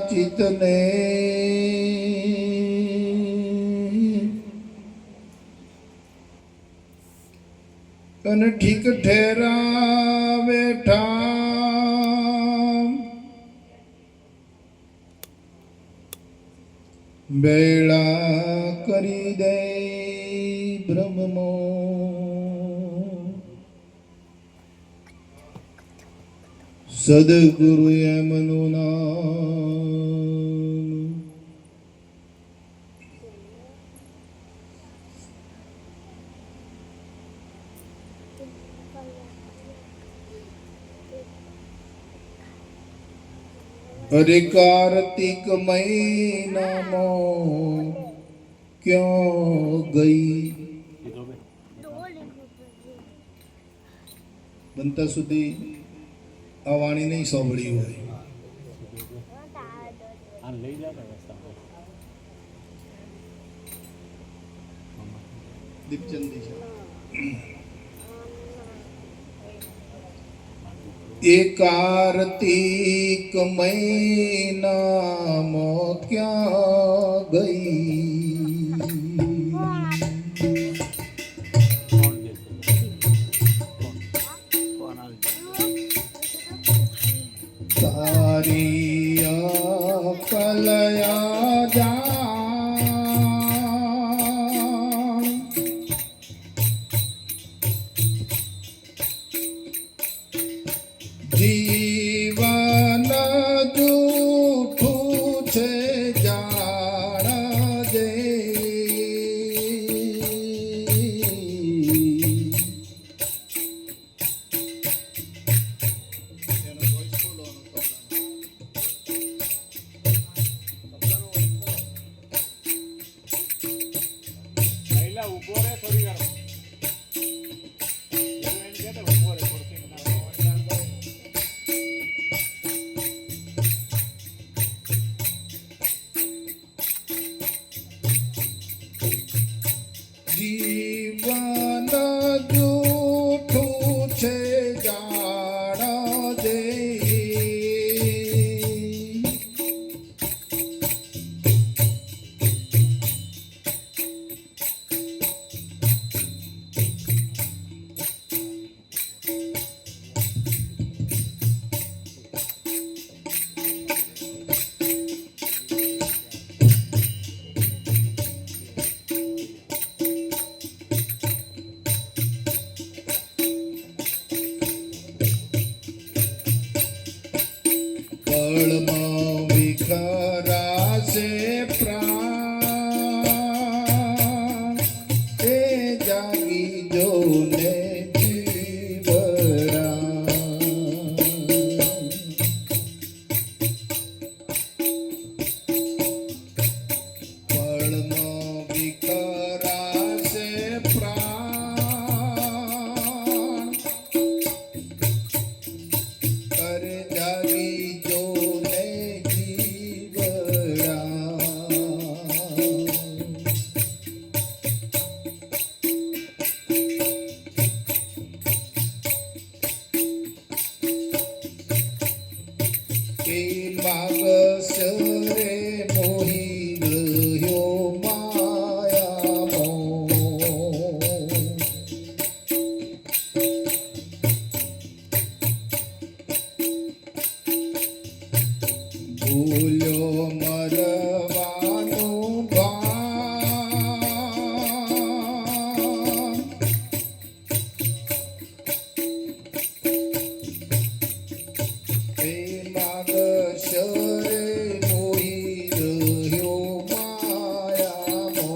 ચિતને અને ઠીક ઠેરાવે ઠામ બેળા કરી દે બ્રહ્મો સદગુરુ એમનું નામ અરે કાર્તિક મહિનામાં ક્યાં ગઈ બનતા સુધી આ વાણી નહીં સાંભળી હોય દીપચંદી છે એ કાર્તિક મહિનામાં ક્યાં ગઈ તારી કલયા જાન જીવન જૂઠું છે જાણ દે જીવન જૂઠું છે જાણ દે પળમાં વિખરાશે પ્રાણ એ જાગી જો ને જીવડા પળમાં વિખરાશે પ્રાણ અરે જાગી માગસરે મોહી રહ્યો માયામો ભૂલ્યો મરવાનું ભાન એ માગસરે મોહી રહ્યો માયામો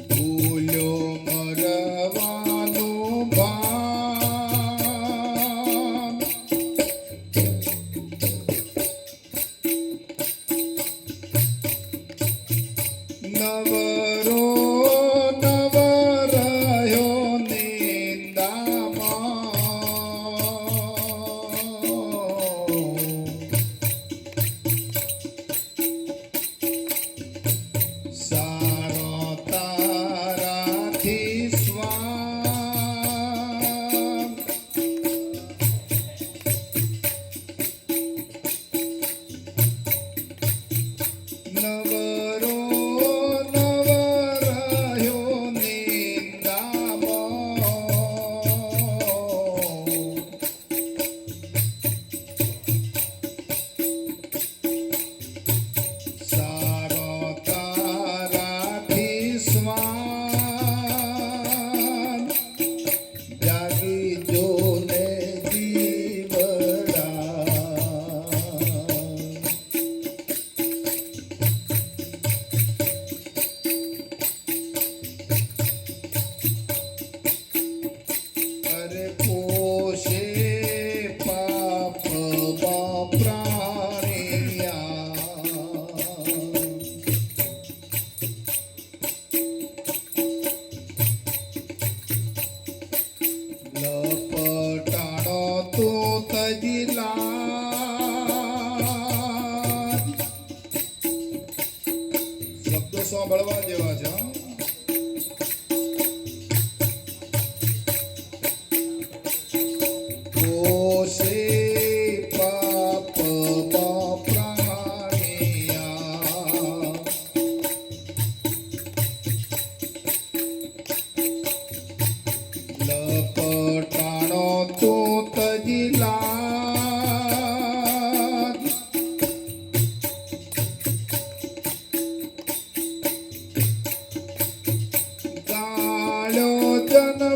ભૂલ્યો મરવાનું ભાન નવરો નવરો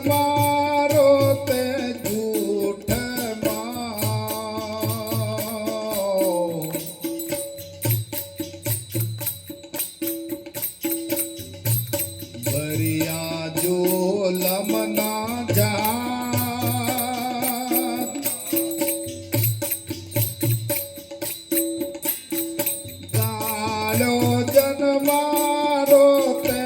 મારો તે જૂઠમાં ભર્યા જોલમના જાત ગાળો જન્મારો તે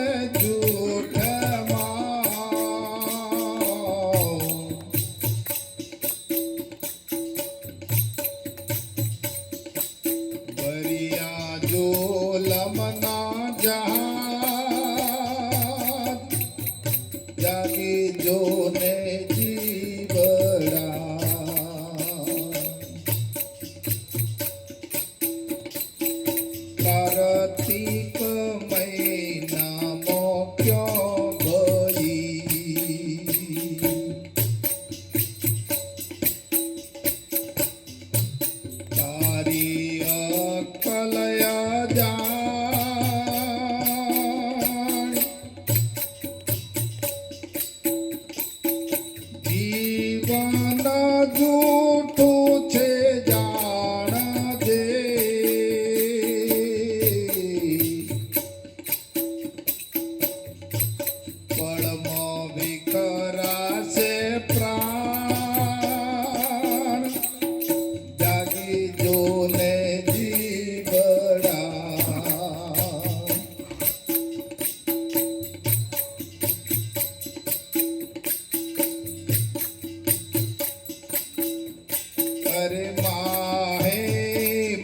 ભર્યા જોલમના જહાજ જાગી જોને જીવડા કાર્તિક મહિના મોક્યો ગઈ તારી અકલયા જાણ જીવન જૂઠું છે જાણજે પળમાં વિખરાશે પ્રાણ જાગી જોને જીવડા અરે માહે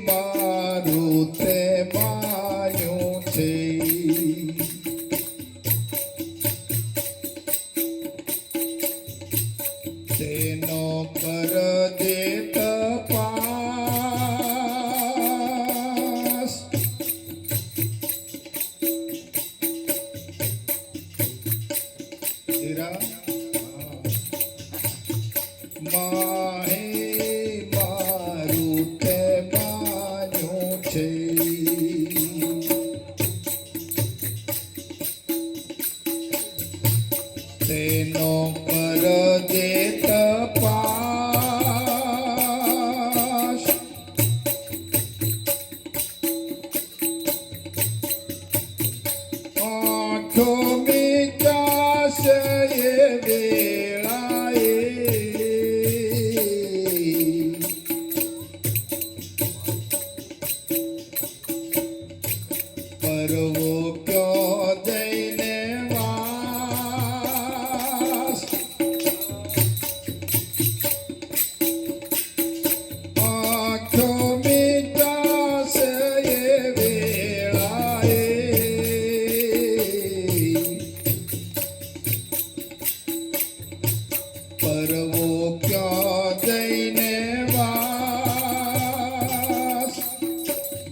મારું તે માયું છે તેનો કરજે તપાસ માહે મારું તે માયું છે તેનો કરજે તપાસ આંખો મીચાશે એ વેળાએ પરવો ક્યો જઈને વાસ આંખો મીચાશે એ વેળાએ પરવો ક્યો જઈને વાસ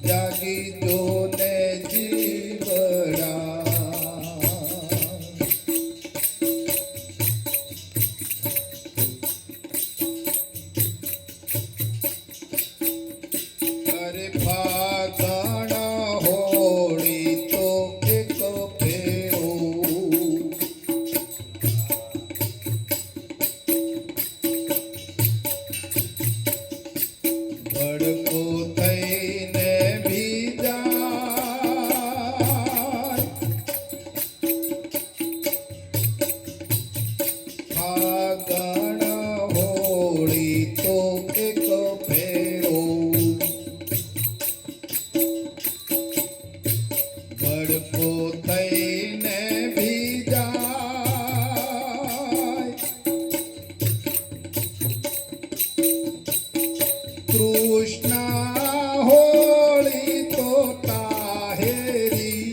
જાગી જોને જીવડા અરે ફાગણ હોળી તો એક ફેરો ભડકો થઈને ભીજાય ફાગણ હોળી તો એક ફેરો ભડકો થઈને ભીજાય કૃષ્ણા હોળી તો તાહેરી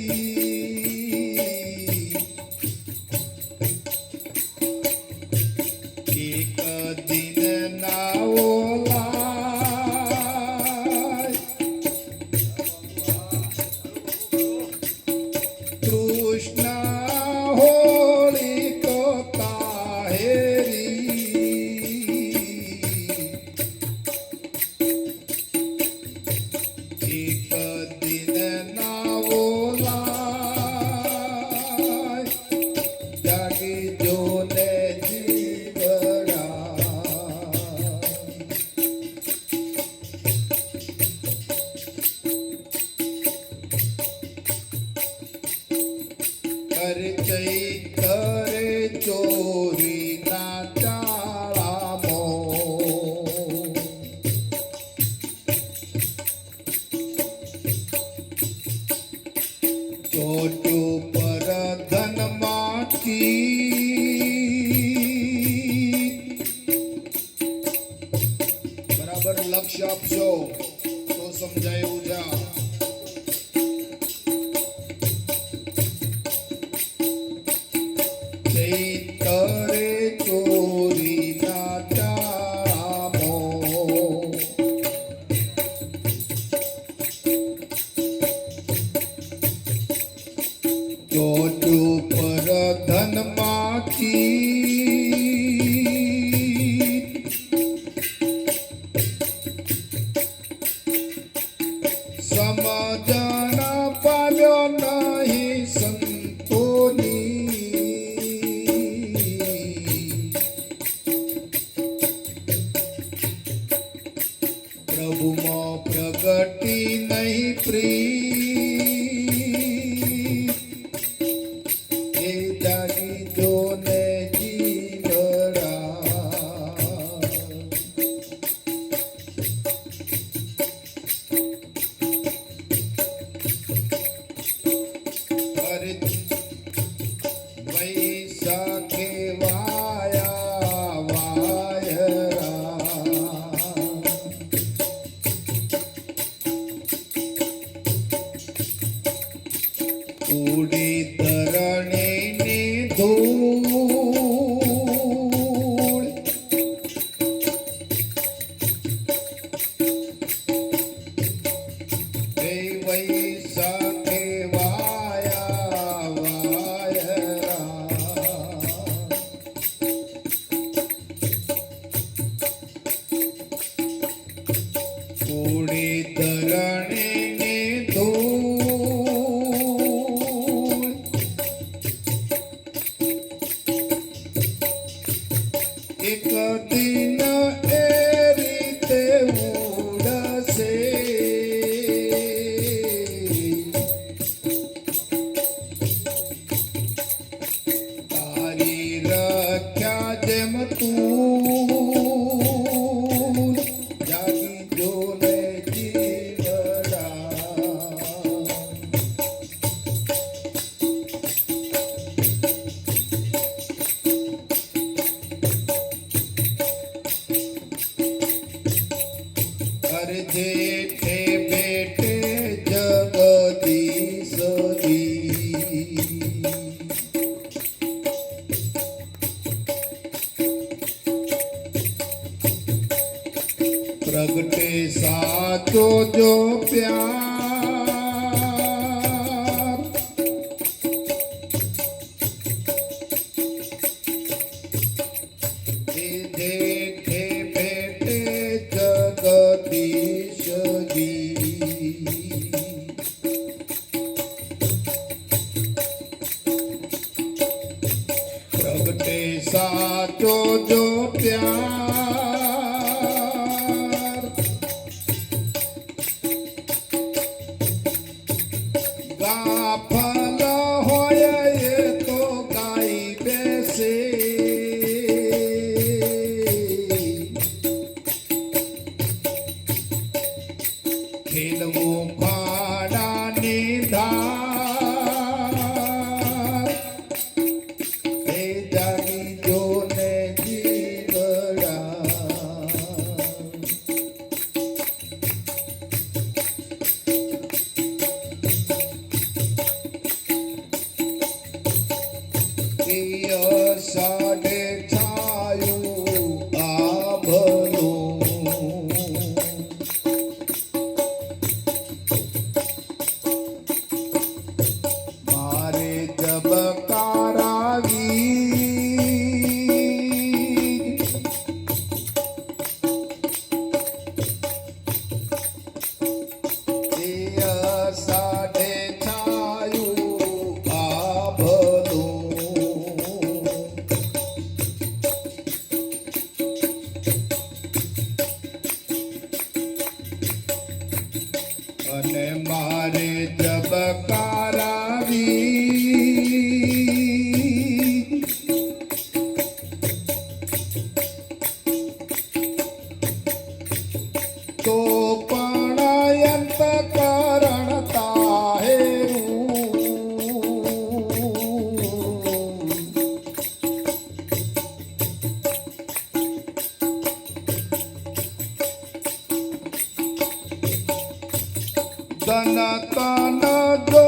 કી બરાબર લક્ષ્ય આપશો તો સમજાય એવું જા ચૈતરે ચોરી ના ચામો ચોટુ પર ધન માખી સમજણ પામ્યો નહીં સંતોની પ્રભુમાં પ્રગટી નહીં પ્રી એ જાણી જોને જીવડા અરે વૈશાખે વાયા વાયરા ઉડી ધરણીની ધૂળ એ વૈશાખે વાયા વાયરા ઉડી ધરણીની ધૂળ એક દિન એ રીતે ઉડશે તારી રખ્યા જેમ તું જાગી જોને જીવડા અરે જેઠે બેઠે જગદીશ દી પ્રગટે સાચો જો પ્યાર એ જેઠે બેઠે જગદીશ જી પ્રગટે સાચો જો પ્યાર ગાફલ હોય એ તો ગાઈ બેસે ખેલવું ફાડાની ધાર એ જાગી જોને જીવડા સાડે છાયું આભલું મારે જબકારાવી સાડે છાયું આભલું સનાતન જો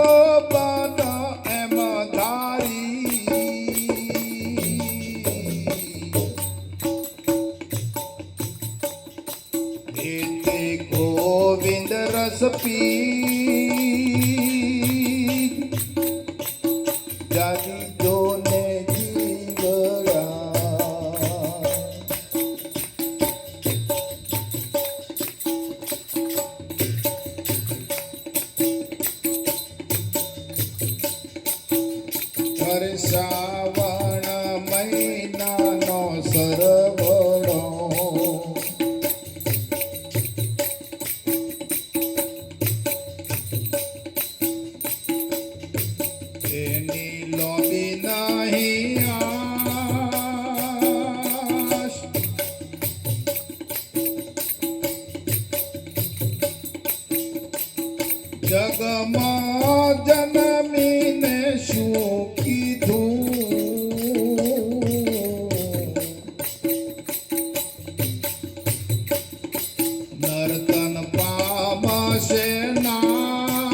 બન એમ ધારી એતે ગોવિંદ રસ પી જાગી જોને શ્રાવણ મહિનાનો સરવડો એની લોબી નહીં આશ જગમાં જન્મીને શું નર્તન પામશે નાશ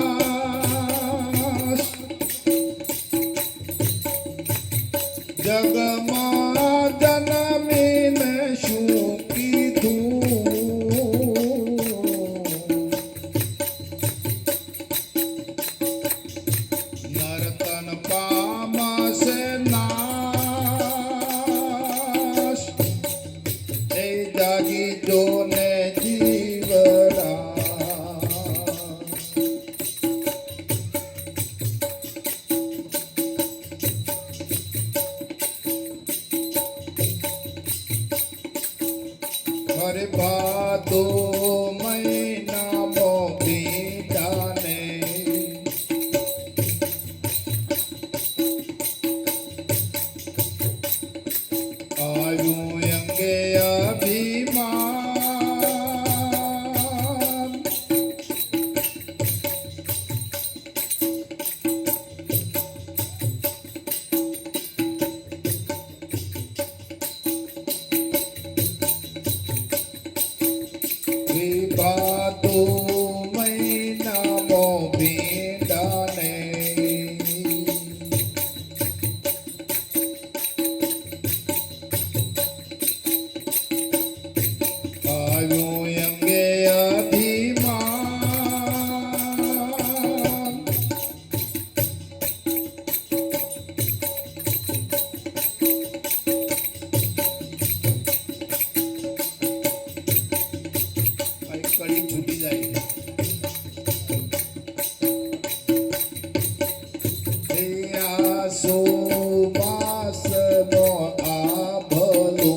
જગમાં જન્મીને શું કીધું નર્તન પામશે નાશ એ જાગી જોને હરે ભાદો મહિનામાં બીજાને આવ્યું અંગે અભિમાન ભાદો મહિનામાં ભીંડાને આવ્યું અંગે અભિમાન કડી છૂટી જાય સોમાસનો આભલો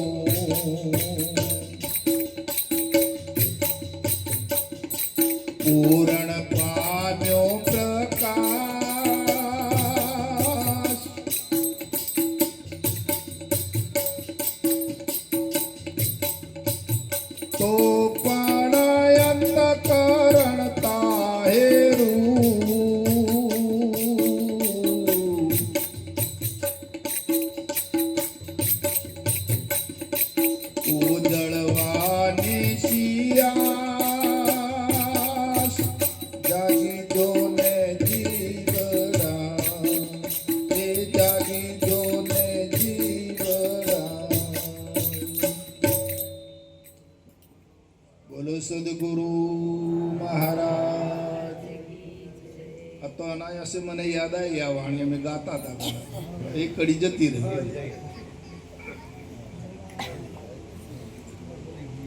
પૂરણ પામ્યો પ્રકાશ તો કરણ તાહેરું ઉજળવાની શિયાસ જાગી જોને જીવડા એ જાગી જોને જીવડા બોલો સદગુરુ મહારાજ તો અનાયાસે મને યાદ આવી આ વાણી અમે ગાતા હતા એ કડી જતી રહી